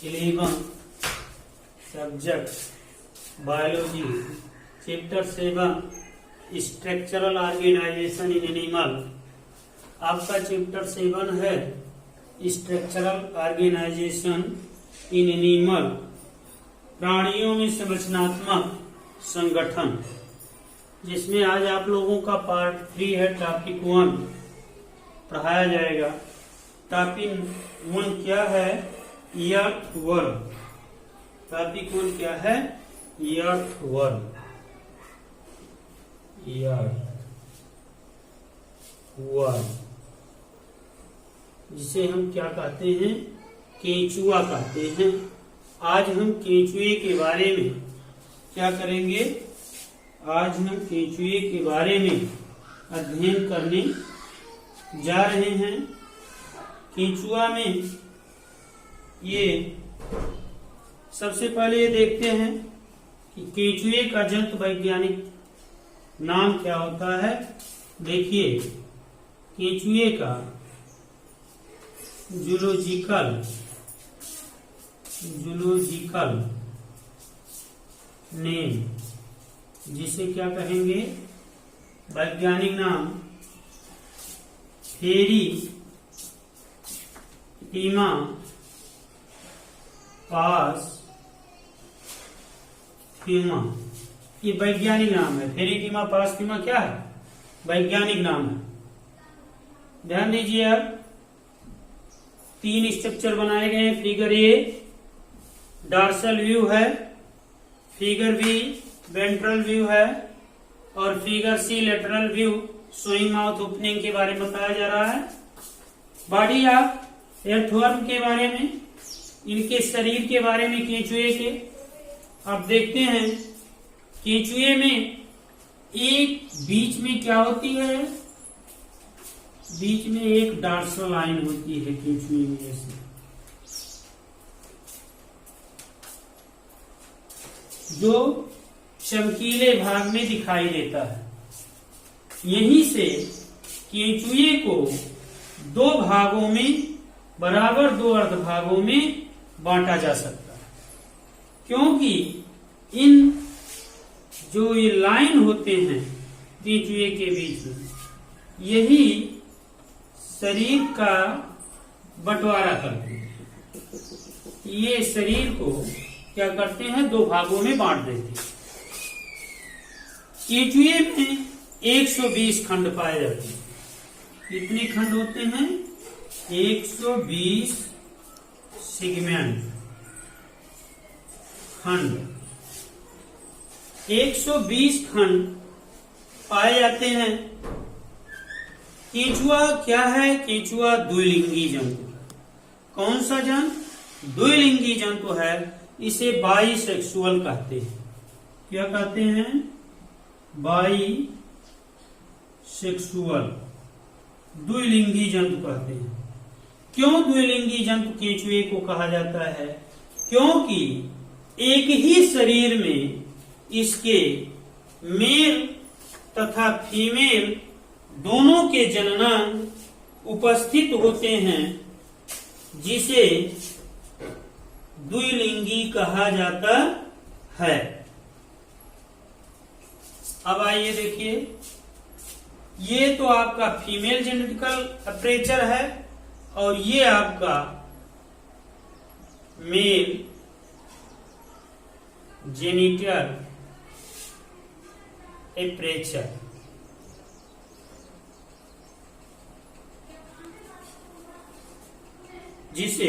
11 subject biology chapter 7 structural organization in animal. आपका chapter 7 है structural organization in animal, प्राणियों में संरचनात्मक संगठन, जिसमें आज आप लोगों का पार्ट 3 है। टॉपिक 1 पढ़ाया जाएगा। टॉपिक 1 क्या है? अर्थवर्म। टॉपिक 1 क्या है? अर्थवर्म। अर्थवर्म जिसे हम क्या कहते हैं? केंचुआ कहते हैं। आज हम केंचुए के बारे में क्या करेंगे? आज हम केंचुए के बारे में अध्ययन करने जा रहे हैं। केंचुआ में ये सबसे पहले ये देखते हैं कि केंचुए का जंतु वैज्ञानिक नाम क्या होता है। देखिए, केंचुए का जूलॉजिकल नेम, जिसे क्या कहेंगे? वैज्ञानिक नाम फेरीटीमा पासथीमा। ये वैज्ञानिक नाम है। फेरीटीमा पासथीमा क्या है? वैज्ञानिक नाम है। ध्यान दीजिए, आप 3 स्ट्रक्चर बनाए गए हैं। फिगर ए डॉर्सल व्यू है, फिगर बी वेंट्रल व्यू है, और figure C lateral view showing mouth opening के बारे में बताया जा रहा है। बॉडी ऑफ अर्थवर्म के बारे में, इनके शरीर के बारे में केंचुए के आप देखते हैं। केंचुए में एक बीच में क्या होती है? बीच में एक डॉर्सल लाइन होती है केंचुए में, जैसे जो चमकीले भाग में दिखाई देता है। यहीं से केंचुए को 2 भागों में बराबर 2 अर्ध भागों में बांटा जा सकता है, क्योंकि इन जो ये लाइन होते हैं केंचुए के बीच में, यही शरीर का बंटवारा करते हैं। ये शरीर को क्या करते हैं? 2 भागों में बांट देते हैं। केंचुए में 120 खंड पाए जाते हैं। कितने खंड होते हैं? 120 सेगमेंट खंड। 120 खंड पाए जाते हैं। केंचुआ क्या है? केंचुआ द्विलिंगी जंतु। कौन सा जंतु? द्विलिंगी जंतु है। इसे बाईसेक्सुअल कहते हैं। क्या कहते हैं? बाईसेक्सुअल, द्विलिंगी जंतु कहते हैं। क्यों द्विलिंगी जंतु केंचुए को कहा जाता है? क्योंकि एक ही शरीर में इसके मेल तथा फीमेल दोनों के जननांग उपस्थित होते हैं, जिसे द्विलिंगी कहा जाता है। अब आइए देखिए, ये तो आपका फीमेल जेनेटिकल अपर्चर है, और ये आपका मेल जेनिटल अपर्चर। जिसे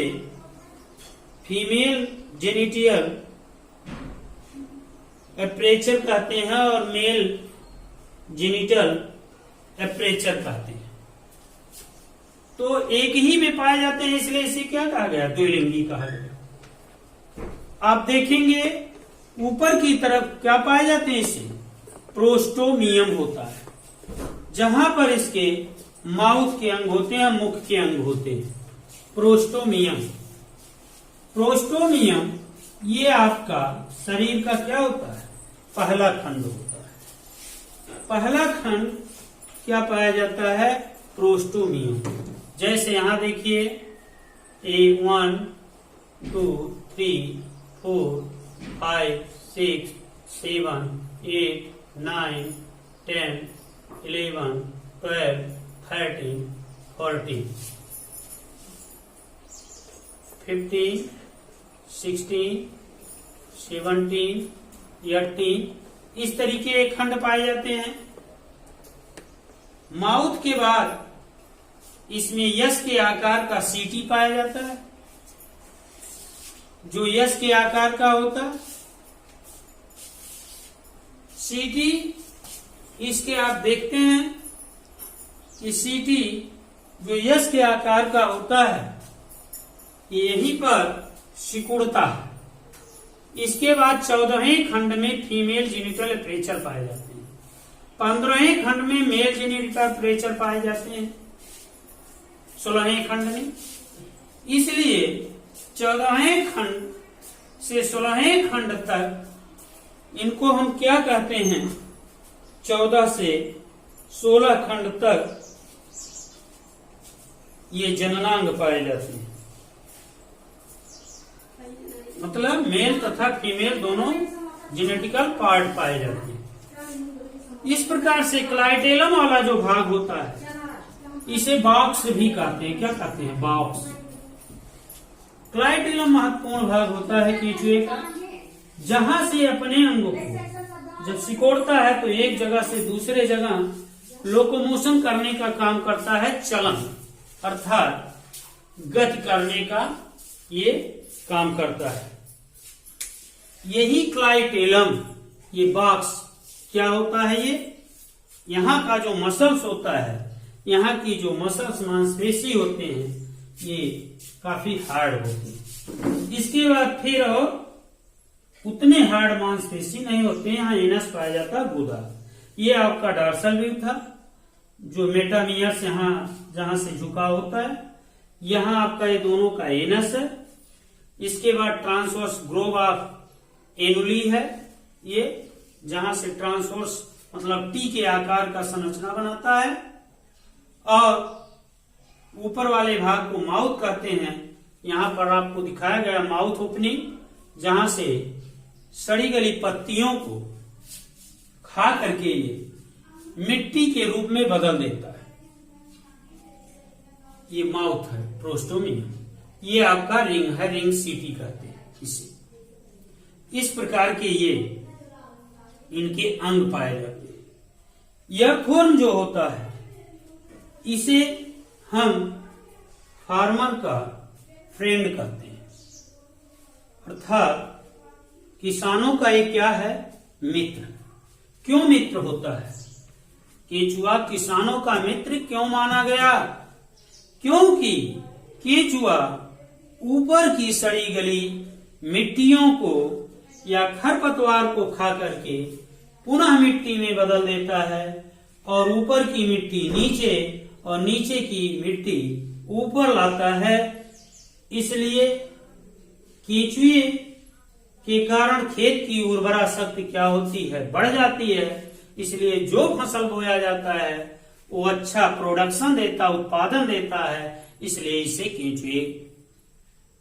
फीमेल जेनिटल अपर्चर कहते हैं और मेल जेनिटल अपर्चर कहते हैं। तो एक ही में पाए जाते हैं, इसलिए इसे क्या कहा गया? द्विलिंगी कहा गया। आप देखेंगे ऊपर की तरफ क्या पाए जाते हैं? इसे प्रोस्टोमियम होता है, जहां पर इसके माउथ के अंग होते हैं, मुख के अंग होते हैं। प्रोस्टोमियम। प्रोस्टोमियम ये आपका शरीर का क्या होता है? पहला खंड होता है। पहला खंड क्या पाया जाता है? प्रोस्टोमियम। जैसे यहां देखिए A1 2 3, 4, 5, 6, 7, 8, 9, 10, 11, 12, 13, 14, 15, 16, 17, 18 इस तरीके के खंड पाए जाते हैं। माउथ के बाद इसमें यस के आकार का सीटी पाया जाता है, जो यस के आकार का होता है। सीटी इसके आप देखते हैं कि सीटी जो यस के आकार का होता है यहीं पर सिकुड़ता है। इसके बाद 14वें खंड में फीमेल जेनिटल एपरेचर पाए जाते हैं, 15वें खंड में मेल जेनिटल एपरेचर पाए जाते हैं, 16वें खंड में। इसलिए 14वें खंड से 16वें खंड तक इनको हम क्या कहते हैं, 14 से 16 खंड तक ये जननांग पाए जाते हैं। मतलब मेल तथा फीमेल दोनों जेनेटिकल पार्ट पाए जाते हैं। इस प्रकार से क्लाइटेलम वाला जो भाग होता है इसे बॉक्स भी कहते हैं। क्या कहते हैं? बॉक्स। क्लाइटेलम महत्वपूर्ण भाग होता है केंचुए का, जहां से अपने अंगों को जब सिकोड़ता है तो एक जगह से दूसरे जगह लोकोमोशन करने का काम करता है, चलन अर्थात गति करने का ये काम करता है। यही क्लाइटेलम, ये बॉक्स क्या होता है, ये यहाँ का जो मसल्स होता है, यहाँ की जो मसल्स मांसपेशी होते हैं ये काफी हार्ड होते हैं। इसके बाद फिर उतने हार्ड मांसपेशी नहीं होते हैं, यहाँ एनस पाया जाता है, गुदा। ये आपका डॉर्सल व्यू था, जो मेटामियर्स यहाँ जहां से झुका होता है, यहाँ आपका ये दोनों का एनस है। इसके बाद ट्रांसवर्स ग्रोव ऑफ एनुली है, ये जहां से ट्रांसवर्स मतलब टी के आकार का संरचना बनाता है, और ऊपर वाले भाग को माउथ कहते हैं। यहाँ पर आपको दिखाया गया माउथ ओपनिंग, जहां से सड़ी गली पत्तियों को खा करके ये मिट्टी के रूप में बदल देता है। ये माउथ है, प्रोस्टोमियम। ये आपका रिंग है, रिंग सीटी कहते हैं इसे। इस प्रकार के ये इनके अंग पाए जाते हैं। यह फॉर्म जो होता है इसे हम फार्मर का फ्रेंड कहते हैं, अर्थात किसानों का ये क्या है, मित्र। क्यों मित्र होता है? केंचुआ किसानों का मित्र क्यों माना गया? क्योंकि केंचुआ ऊपर की सड़ी गली मिट्टियों को या खरपतवार को खा करके पुनः मिट्टी में बदल देता है, और ऊपर की मिट्टी नीचे और नीचे की मिट्टी ऊपर लाता है। इसलिए केंचुए के कारण खेत की उर्वरा शक्ति क्या होती है, बढ़ जाती है। इसलिए जो फसल बोया जाता है वो अच्छा प्रोडक्शन देता, उत्पादन देता है। इसलिए इसे केंचुए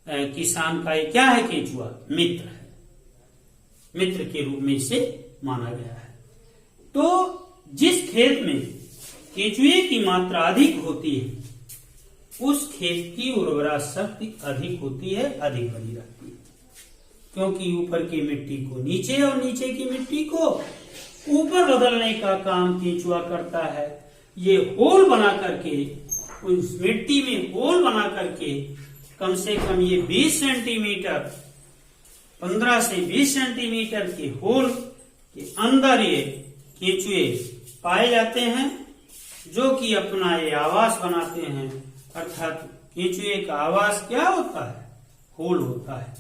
किसान का क्या है, केंचुआ मित्र है, मित्र के रूप में इसे माना गया है। तो जिस खेत में केंचुए की मात्रा अधिक होती है उस खेत की उर्वरा शक्ति अधिक होती है, अधिक बनी रहती है, क्योंकि ऊपर की मिट्टी को नीचे और नीचे की मिट्टी को ऊपर बदलने का काम केंचुआ करता है। ये होल बना करके, उस मिट्टी में होल बना करके कम से कम ये 20 सेंटीमीटर, 15 से 20 सेंटीमीटर के होल के अंदर ये केंचुए पाए जाते हैं, जो कि अपना ये आवास बनाते हैं। अर्थात केंचुए का आवास क्या होता है, होल होता है।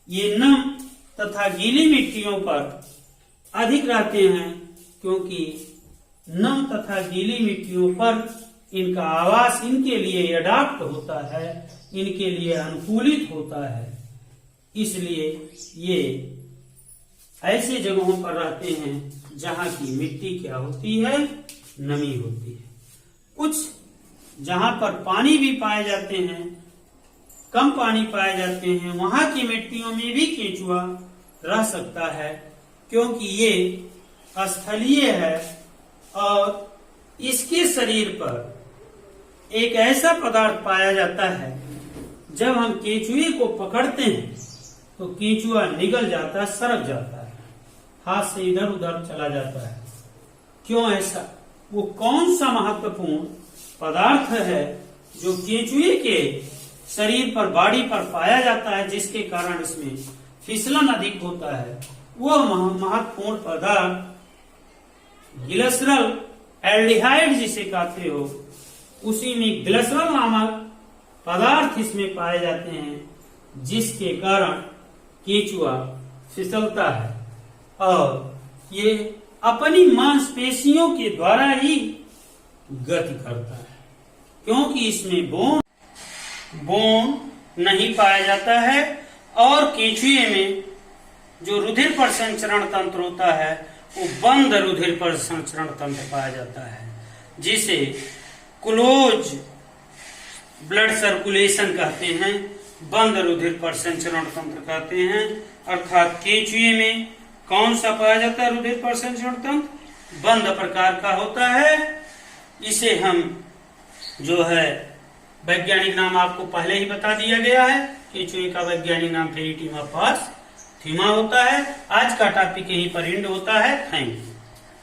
ये नम तथा गीली मिट्टियों पर अधिक रहते हैं, क्योंकि नम तथा गीली मिट्टियों पर इनका आवास इनके लिए अडॉप्ट होता है, इनके लिए अनुकूलित होता है। इसलिए ये ऐसे जगहों पर रहते हैं जहां की मिट्टी क्या होती है, नमी होती है। कुछ जहां पर पानी भी पाए जाते हैं कम पानी पाए जाते हैं वहां की मिट्टियों में भी केंचुआ रह सकता है, क्योंकि ये स्थलीय है और इसके शरीर पर एक ऐसा पदार्थ पाया जाता है, जब हम केंचुए को पकड़ते हैं तो केंचुआ निगल जाता है, सरक जाता है, हाथ से इधर उधर चला जाता है। क्यों ऐसा? वो कौन सा महत्वपूर्ण पदार्थ है जो केंचुए के शरीर पर, बॉडी पर पाया जाता है, जिसके कारण इसमें फिसलन अधिक होता है? वो महत्वपूर्ण पदार्थ ग्लिसरॉल एल्डिहाइड जिसे कहते हो, उसी में ग्लिसरॉल नामक पदार्थ इसमें पाए जाते हैं, जिसके कारण केंचुआ फिसलता है और ये अपनी मांसपेशियों के द्वारा ही गति करता है, क्योंकि इसमें बोन नहीं पाया जाता है। और केंचुए में जो रुधिर परिसंचरण तंत्र होता है वो बंद रुधिर परिसंचरण तंत्र पाया जाता है, जिसे क्लोज ब्लड सर्कुलेशन कहते हैं, बंद रुधिर परिसंचरण तंत्र कहते हैं। अर्थात केंचुए में कौन सा पाया जाता है रुधिर परिसंचरण तंत्र? बंद प्रकार का होता है। इसे हम जो है वैज्ञानिक नाम आपको पहले ही बता दिया गया है। केंचुए का वैज्ञानिक नाम फेरिटीमा पास्थीमा होता है। आज का टॉपिक यहीं पर एंड होता है। Thank you.